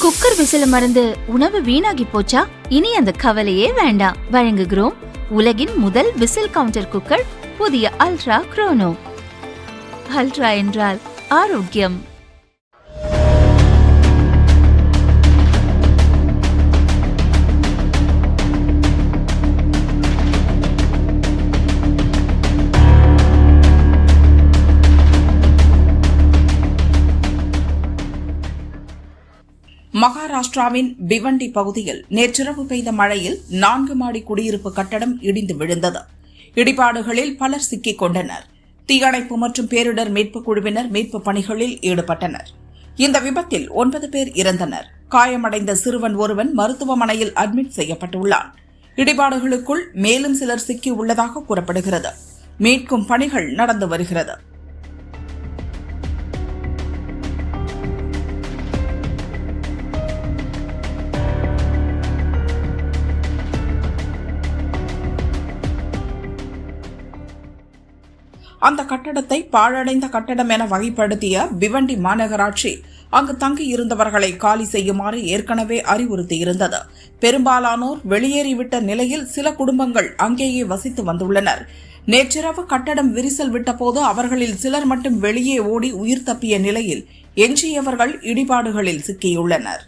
Cooker விசில மறந்து உணவு வீணாகி போச்சா? இனி அந்த கவலையே வேண்டாம். வழங்குகிறோம் உலகின் முதல் விசில் கவுண்டர் குக்கர், புதிய அல்ட்ரா குரோனோ. அல்ட்ரா என்றால் ஆரோக்கியம். மகாராஷ்டிராவின் பிவண்டி பகுதியில் நேற்றிரவு பெய்த மழையில் 4 மாடி குடியிருப்பு கட்டடம் இடிந்து விழுந்தது. இடிபாடுகளில் பலர் சிக்கிக் கொண்டனர். தீயணைப்பு மற்றும் பேரிடர் மீட்புக் குழுவினர் மீட்புப் பணிகளில் ஈடுபட்டனர். இந்த விபத்தில் 9 பேர் இறந்தனர். காயமடைந்த சிறுவன் ஒருவன் மருத்துவமனையில் அட்மிட் செய்யப்பட்டுள்ளான். இடிபாடுகளுக்குள் மேலும் சிலர் சிக்கியுள்ளதாக கூறப்படுகிறது. மீட்கும் பணிகள் நடந்து வருகிறது. அந்த கட்டடத்தை பாழடைந்த கட்டடம் என வகைப்படுத்திய பிவண்டி மாநகராட்சி அங்கு தங்கியிருந்தவர்களை காலி செய்யுமாறு ஏற்கனவே அறிவுறுத்தியிருந்தது. பெரும்பாலானோர் வெளியேறிவிட்ட நிலையில் சில குடும்பங்கள் அங்கேயே வசித்து வந்துள்ளனர். நேற்றிரவு கட்டடம் விரிசல் விட்டபோது அவர்களில் சிலர் மட்டும் வெளியே ஓடி உயிர் தப்பிய நிலையில் எஞ்சியவர்கள் இடிபாடுகளில் சிக்கியுள்ளனர்.